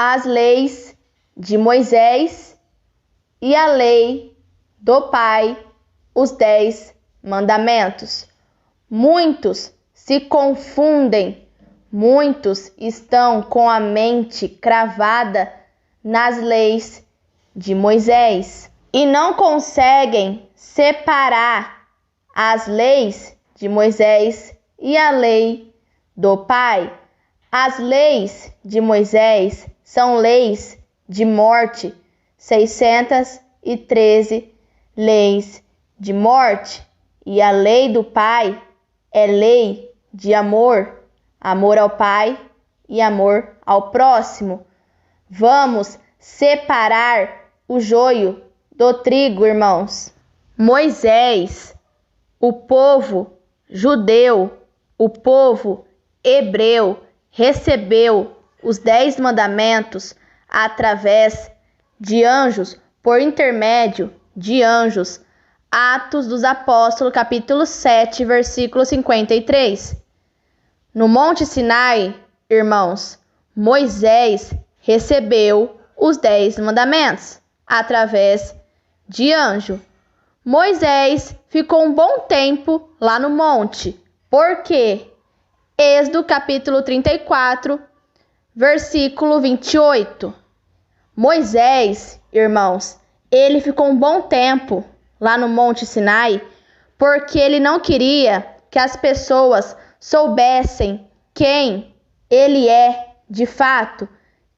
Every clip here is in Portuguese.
as leis de Moisés e a lei do Pai, os 10 mandamentos. Muitos se confundem, muitos estão com a mente cravada nas leis de Moisés e não conseguem separar as leis de Moisés e a lei do Pai. As leis de Moisés são leis de morte, 613 leis de morte, e a lei do Pai é lei de amor, amor ao Pai e amor ao próximo. Vamos separar o joio do trigo, irmãos. Moisés, o povo judeu, o povo hebreu, recebeu os 10 mandamentos através de anjos, por intermédio de anjos. Atos dos Apóstolos, capítulo 7, versículo 53. No Monte Sinai, irmãos, Moisés recebeu os 10 mandamentos através de anjo. Moisés ficou um bom tempo lá no monte. Por quê? Êxodo capítulo 34, versículo 28. Moisés, irmãos, ele ficou um bom tempo lá no Monte Sinai porque ele não queria que as pessoas soubessem quem ele é de fato,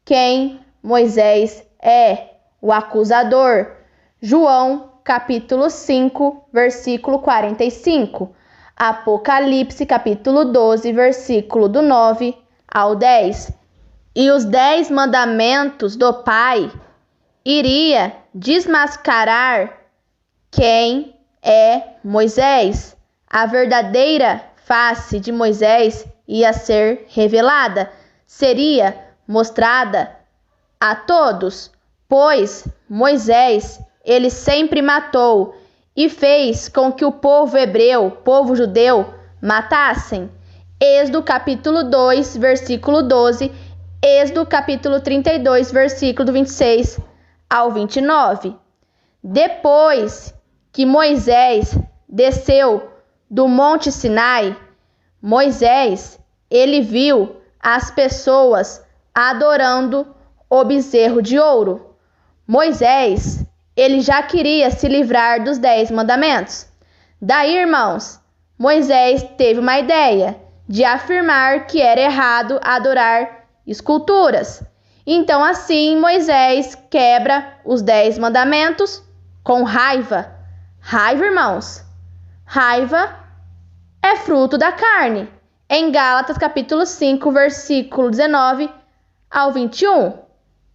quem Moisés é, o acusador. João capítulo 5, versículo 45. Apocalipse capítulo 12, versículo do 9 ao 10. E os 10 mandamentos do Pai iria desmascarar quem é Moisés. A verdadeira face de Moisés ia ser revelada, seria mostrada a todos, pois Moisés, ele sempre matou e fez com que o povo hebreu, povo judeu, matassem. Êxodo capítulo 2, versículo 12, Êxodo capítulo 32, versículo 26 ao 29. Depois que Moisés desceu do Monte Sinai, Moisés, ele viu as pessoas adorando o bezerro de ouro. Moisés, ele já queria se livrar dos 10 mandamentos. Daí, irmãos, Moisés teve uma ideia de afirmar que era errado adorar esculturas. Então, assim, Moisés quebra os 10 mandamentos com raiva. Raiva, irmãos. Raiva é fruto da carne. Em Gálatas, capítulo 5, versículo 19 ao 21.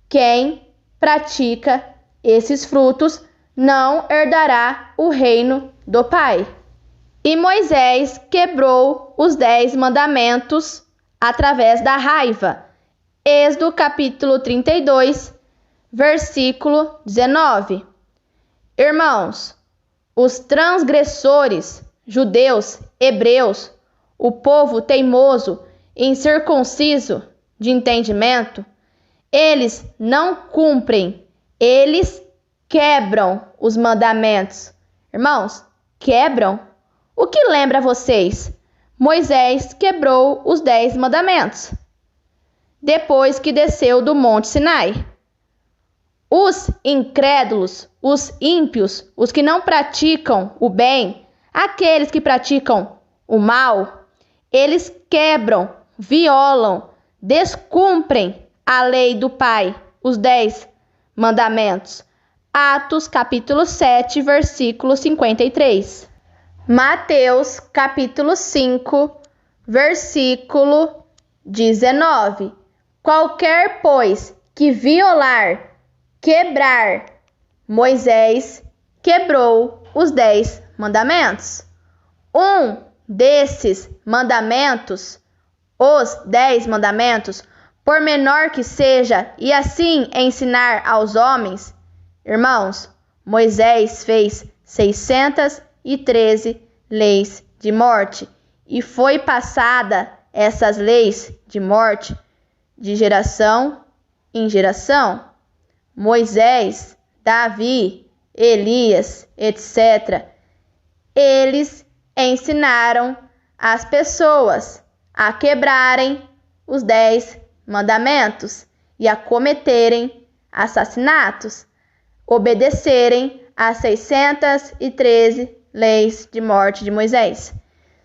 Quem pratica esses frutos não herdará o reino do Pai. E Moisés quebrou os 10 mandamentos através da raiva. Êxodo capítulo 32, versículo 19. Irmãos, os transgressores, judeus, hebreus, o povo teimoso, incircunciso de entendimento, eles não cumprem, eles quebram os mandamentos. Irmãos, quebram? O que lembra a vocês? Moisés quebrou os 10 mandamentos depois que desceu do Monte Sinai. Os incrédulos, os ímpios, os que não praticam o bem, aqueles que praticam o mal, eles quebram, violam, descumprem a lei do Pai, os 10 mandamentos. Atos capítulo 7, versículo 53. Mateus capítulo 5, versículo 19. Qualquer, pois, que violar, quebrar, Moisés quebrou os 10 mandamentos. Um desses mandamentos, os 10 mandamentos, por menor que seja, e assim ensinar aos homens, irmãos, Moisés fez 613 leis de morte e foi passada essas leis de morte de geração em geração. Moisés, Davi, Elias, etc. Eles ensinaram as pessoas a quebrarem os 10 mandamentos e a cometerem assassinatos, obedecerem às 613 leis de morte de Moisés.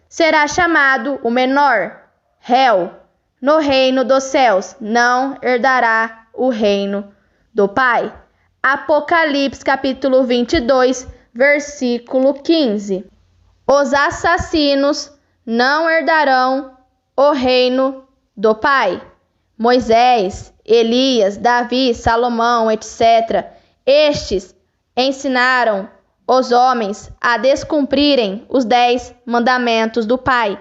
Será chamado o menor réu no reino dos céus, não herdará o reino do Pai. Apocalipse capítulo 22, versículo 15. Os assassinos não herdarão o reino do Pai. Moisés, Elias, Davi, Salomão, etc. Estes ensinaram os homens a descumprirem os 10 mandamentos do Pai,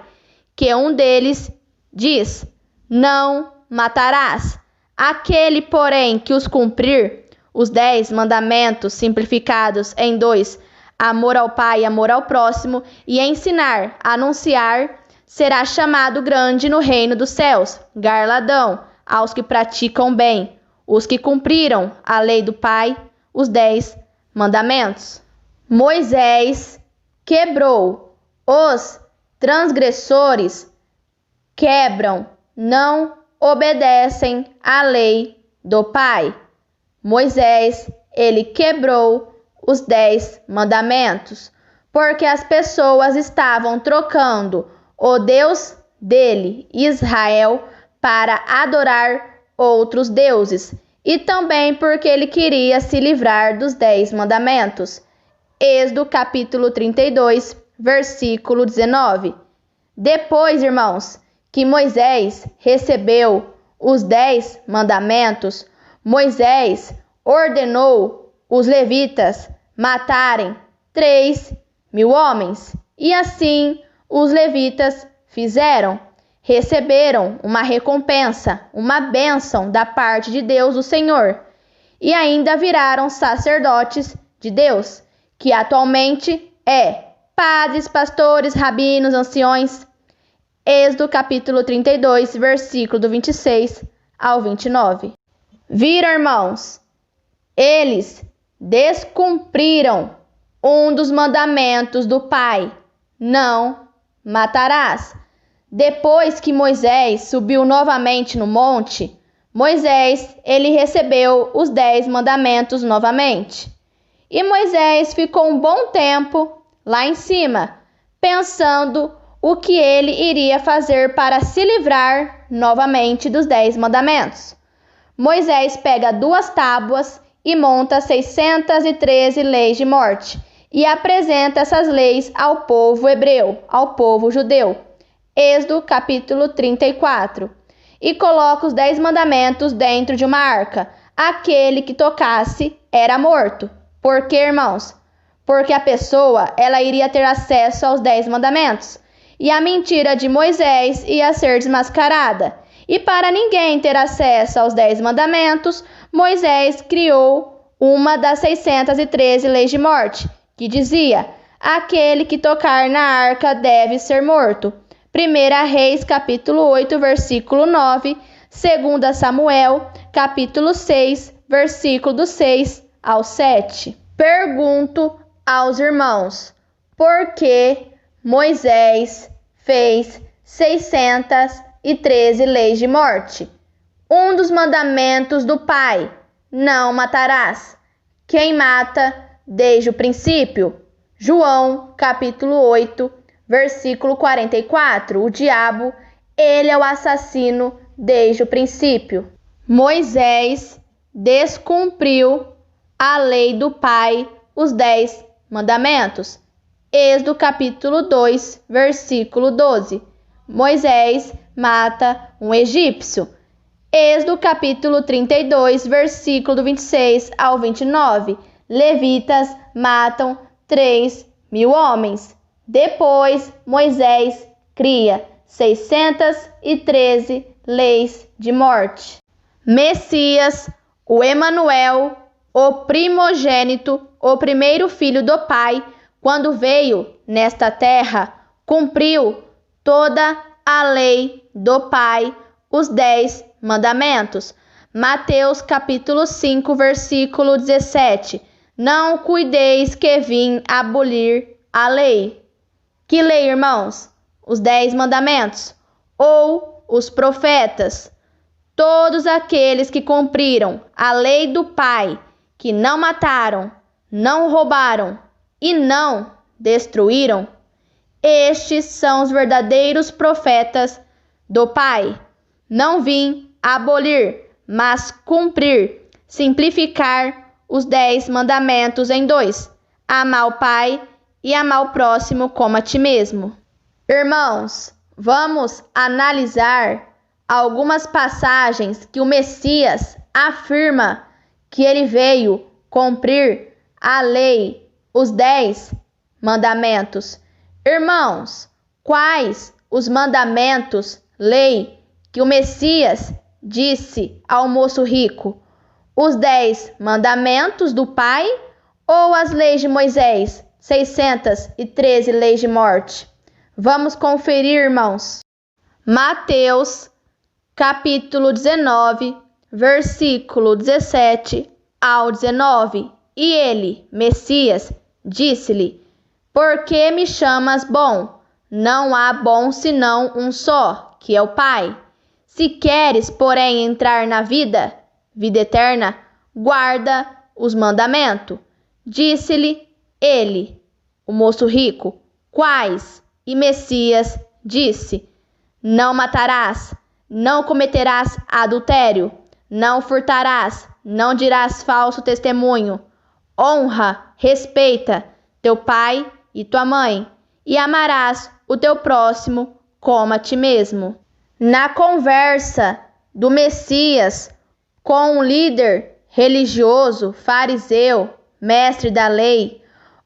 que um deles diz: não matarás. Aquele, porém, que os cumprir, os 10 mandamentos simplificados em 2, amor ao Pai e amor ao próximo, e ensinar, anunciar, será chamado grande no reino dos céus, galardão aos que praticam bem, os que cumpriram a lei do Pai, os 10 mandamentos. Moisés quebrou, os transgressores quebram, não obedecem à lei do Pai. Moisés, ele quebrou os 10 mandamentos, porque as pessoas estavam trocando o Deus dele, Israel, para adorar outros deuses, e também porque ele queria se livrar dos 10 mandamentos. Êxodo capítulo 32, versículo 19. Depois, irmãos, que Moisés recebeu os 10 mandamentos, Moisés ordenou os levitas matarem 3.000 homens. E assim os levitas fizeram. Receberam uma recompensa, uma bênção da parte de Deus, o Senhor. E ainda viraram sacerdotes de Deus, que atualmente é padres, pastores, rabinos, anciões. Êxodo capítulo 32, versículo do 26 ao 29. Viram, irmãos? Eles descumpriram um dos mandamentos do Pai: não matarás. Depois que Moisés subiu novamente no monte, Moisés, ele recebeu os 10 mandamentos novamente. E Moisés ficou um bom tempo lá em cima, pensando o que ele iria fazer para se livrar novamente dos 10 mandamentos. Moisés pega 2 tábuas e monta 613 leis de morte e apresenta essas leis ao povo hebreu, ao povo judeu. Êxodo capítulo 34. E coloca os 10 mandamentos dentro de uma arca. Aquele que tocasse era morto. Por quê, irmãos? Porque a pessoa, ela iria ter acesso aos 10 mandamentos. E a mentira de Moisés ia ser desmascarada. E para ninguém ter acesso aos 10 mandamentos, Moisés criou uma das 613 leis de morte, que dizia: aquele que tocar na arca deve ser morto. 1 Reis, capítulo 8, versículo 9, 2 Samuel, capítulo 6, versículo do 6 ao 7. Pergunto aos irmãos: por que Moisés fez 613 leis de morte? Um dos mandamentos do Pai: não matarás. Quem mata desde o princípio? João, capítulo 8, versículo 44. O diabo, ele é o assassino desde o princípio. Moisés descumpriu a lei do Pai, os 10 mandamentos. Êxodo capítulo 2, versículo 12. Moisés mata um egípcio. Êxodo capítulo 32, versículo do 26 ao 29. Levitas matam 3.000 homens. Depois, Moisés cria 613 leis de morte. Messias, o Emanuel, o primogênito, o primeiro filho do Pai, quando veio nesta terra, cumpriu toda a lei do Pai, os 10 mandamentos. Mateus capítulo 5, versículo 17. Não cuideis que vim abolir a lei. Que lei, irmãos? Os 10 mandamentos ou os profetas? Todos aqueles que cumpriram a lei do Pai, que não mataram, não roubaram e não destruíram, estes são os verdadeiros profetas do Pai. Não vim abolir, mas cumprir, simplificar os 10 mandamentos em 2: amar o Pai e amar o próximo como a ti mesmo. Irmãos, vamos analisar algumas passagens que o Messias afirma que ele veio cumprir a lei, os 10 mandamentos. Irmãos, quais os mandamentos, lei, que o Messias disse ao moço rico? Os 10 mandamentos do Pai ou as leis de Moisés, 613 leis de morte? Vamos conferir, irmãos. Mateus, capítulo 19, versículo 17 ao 19. E ele, Messias, disse-lhe: por que me chamas bom? Não há bom senão um só, que é o Pai. Se queres, porém, entrar na vida eterna, guarda os mandamentos. Disse-lhe ele, o moço rico: quais? E Messias disse: não matarás, não cometerás adultério, não furtarás, não dirás falso testemunho, honra, respeita teu pai e tua mãe, e amarás o teu próximo como a ti mesmo. Na conversa do Messias com um líder religioso, fariseu, mestre da lei,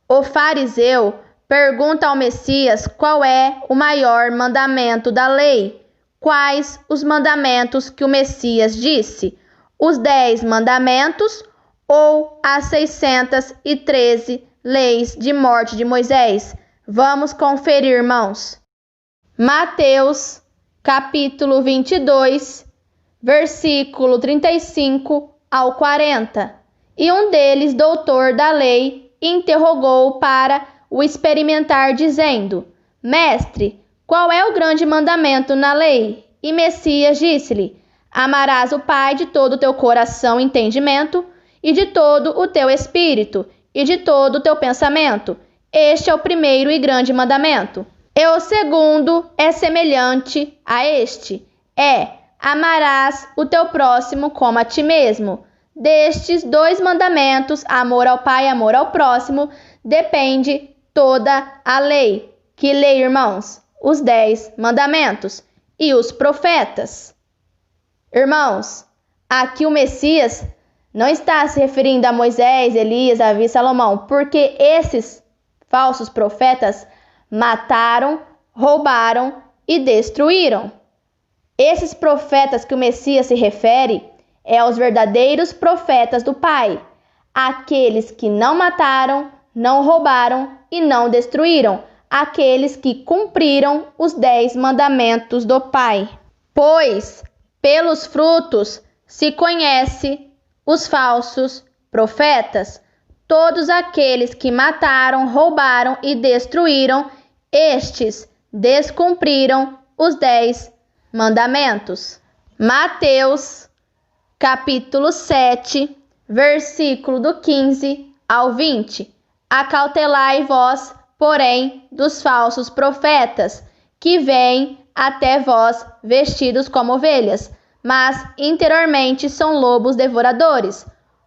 o fariseu pergunta ao Messias qual é o maior mandamento da lei. Quais os mandamentos que o Messias disse? Os 10 mandamentos ou as 613 leis de morte de Moisés? Vamos conferir, irmãos. Mateus, capítulo 22, versículo 35 ao 40. E um deles, doutor da lei, interrogou para o experimentar, dizendo: mestre, qual é o grande mandamento na lei? E Messias disse-lhe: amarás o Pai de todo o teu coração e entendimento, e de todo o teu espírito, e de todo o teu pensamento. Este é o primeiro e grande mandamento. E o segundo é semelhante a este: amarás o teu próximo como a ti mesmo. Destes 2 mandamentos, amor ao Pai e amor ao próximo, depende toda a lei. Que lei, irmãos? Os 10 mandamentos e os profetas. Irmãos, aqui o Messias não está se referindo a Moisés, Elias, Davi, Salomão, porque esses falsos profetas mataram, roubaram e destruíram. Esses profetas que o Messias se refere aos verdadeiros profetas do Pai, aqueles que não mataram, não roubaram e não destruíram, aqueles que cumpriram os 10 mandamentos do Pai. Pois pelos frutos se conhece os falsos profetas. Todos aqueles que mataram, roubaram e destruíram, estes descumpriram os 10 mandamentos. Mateus, capítulo 7, versículo do 15 ao 20. Acautelai vós, porém, dos falsos profetas, que vêm até vós vestidos como ovelhas, mas interiormente são lobos devoradores.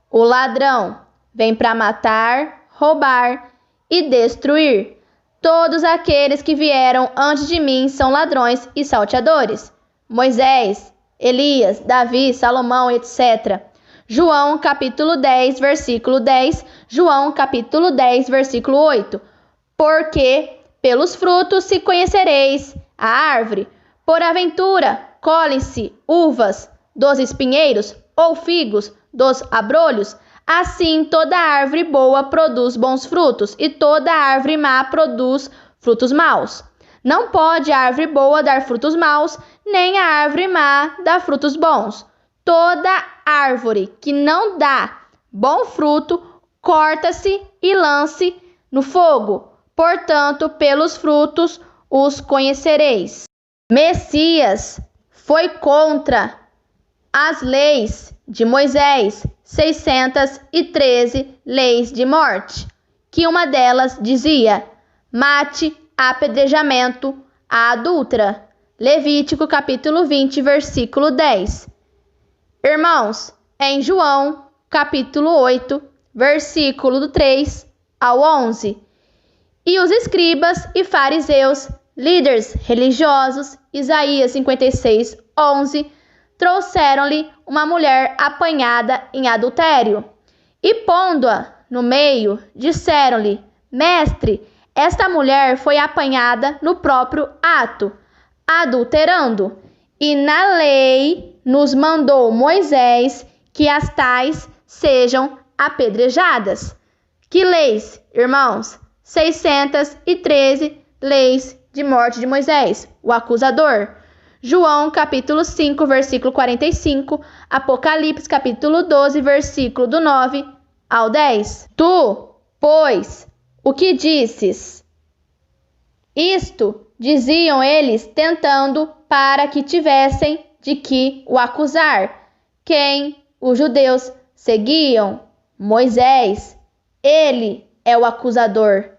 O ladrão vem para matar, roubar e destruir. Todos aqueles que vieram antes de mim são ladrões e salteadores. Moisés, Elias, Davi, Salomão, etc. João capítulo 10, versículo 10. João capítulo 10, versículo 8. Porque pelos frutos se conhecereis a árvore. Por aventura, colhem-se uvas dos espinheiros ou figos dos abrolhos? Assim, toda árvore boa produz bons frutos, e toda árvore má produz frutos maus. Não pode a árvore boa dar frutos maus, nem a árvore má dar frutos bons. Toda árvore que não dá bom fruto, corta-se e lance no fogo. Portanto, pelos frutos os conhecereis. Messias foi contra as leis de Moisés, 613 leis de morte, que uma delas dizia: mate apedrejamento a adúltera. Levítico capítulo 20, versículo 10. Irmãos, em João capítulo 8, versículo do 3 ao 11. E os escribas e fariseus, líderes religiosos, Isaías 56, 11, trouxeram-lhe uma mulher apanhada em adultério. E pondo-a no meio, disseram-lhe: Mestre, esta mulher foi apanhada no próprio ato, adulterando. E na lei nos mandou Moisés que as tais sejam apedrejadas. Que leis, irmãos? 613 leis de morte de Moisés, o acusador. João capítulo 5, versículo 45, Apocalipse capítulo 12, versículo do 9 ao 10. Tu, pois, o que disses? Isto diziam eles, tentando para que tivessem de que o acusar. Quem os judeus seguiam? Moisés. Ele é o acusador.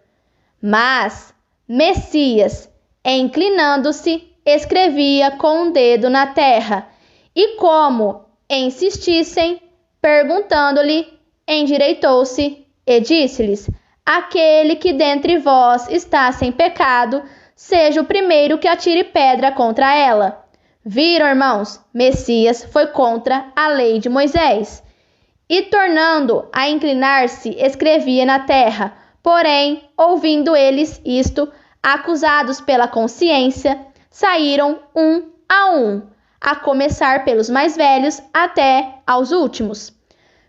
Mas Messias, inclinando-se, escrevia com um dedo na terra, e como insistissem, perguntando-lhe, endireitou-se e disse-lhes: aquele que dentre vós está sem pecado, seja o primeiro que atire pedra contra ela. Viram, irmãos? Messias foi contra a lei de Moisés. E tornando a inclinar-se, escrevia na terra. Porém, ouvindo eles isto, acusados pela consciência, saíram um, a começar pelos mais velhos até aos últimos.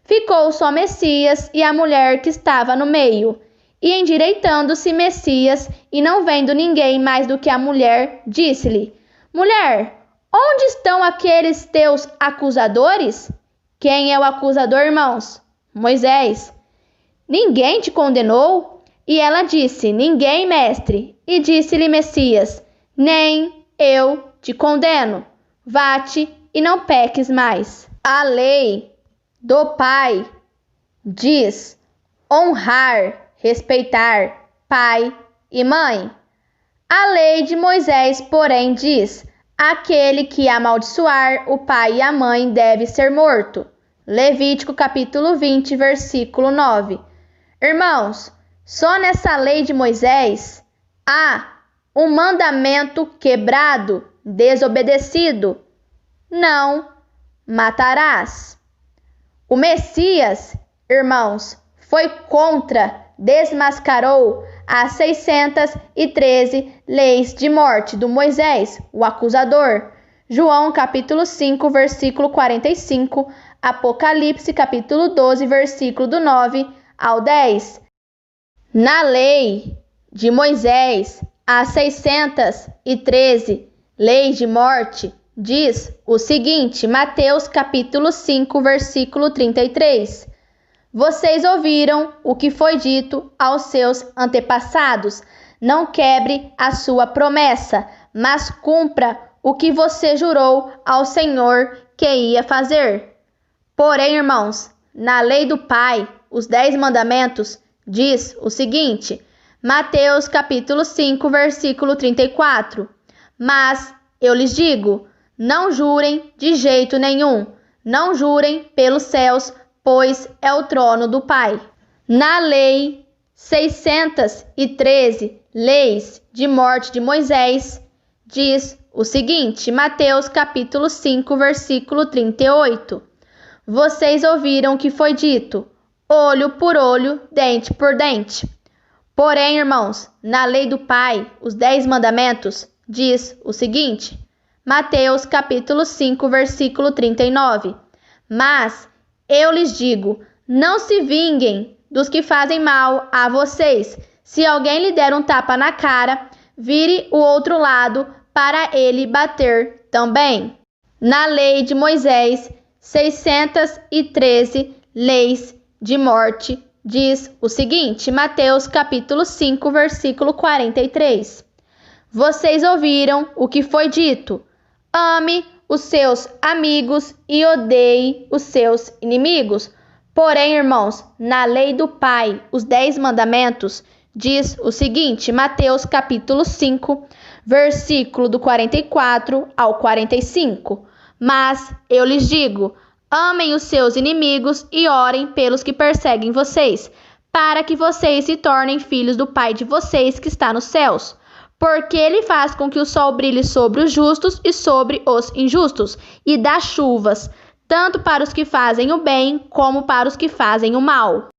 Ficou só Messias e a mulher que estava no meio. E endireitando-se Messias, e não vendo ninguém mais do que a mulher, disse-lhe: Mulher, onde estão aqueles teus acusadores? Quem é o acusador, irmãos? Moisés. Ninguém te condenou? E ela disse: Ninguém, mestre. E disse-lhe Messias: Nem eu te condeno. Vá-te e não peques mais. A lei do Pai diz honrar, respeitar pai e mãe. A lei de Moisés, porém, diz: aquele que amaldiçoar o pai e a mãe deve ser morto. Levítico capítulo 20, versículo 9. Irmãos, só nessa lei de Moisés há um mandamento quebrado, desobedecido: não matarás. O Messias, irmãos, foi contra, desmascarou as 613 leis de morte do Moisés, o acusador. João capítulo 5, versículo 45, Apocalipse capítulo 12, versículo do 9 ao 10. Na lei de Moisés, as 613 leis de morte, diz o seguinte, Mateus capítulo 5, versículo 33. Vocês ouviram o que foi dito aos seus antepassados: não quebre a sua promessa, mas cumpra o que você jurou ao Senhor que ia fazer. Porém, irmãos, na lei do Pai, os 10 mandamentos, diz o seguinte, Mateus capítulo 5, versículo 34. Mas eu lhes digo, não jurem de jeito nenhum, não jurem pelos céus, pois é o trono do Pai. Na lei 613 leis de morte de Moisés, diz o seguinte, Mateus capítulo 5, versículo 38. Vocês ouviram o que foi dito, olho por olho, dente por dente. Porém, irmãos, na lei do Pai, os 10 mandamentos, diz o seguinte, Mateus capítulo 5, versículo 39. Mas eu lhes digo, não se vinguem dos que fazem mal a vocês. Se alguém lhe der um tapa na cara, vire o outro lado para ele bater também. Na lei de Moisés, 613 leis de morte diz o seguinte, Mateus capítulo 5, versículo 43. Vocês ouviram o que foi dito: ame os seus amigos e odeie os seus inimigos. Porém, irmãos, na lei do Pai, os 10 mandamentos, diz o seguinte, Mateus capítulo 5, versículo do 44 ao 45. Mas eu lhes digo, amem os seus inimigos e orem pelos que perseguem vocês, para que vocês se tornem filhos do Pai de vocês que está nos céus. Porque ele faz com que o sol brilhe sobre os justos e sobre os injustos, e dá chuvas, tanto para os que fazem o bem como para os que fazem o mal.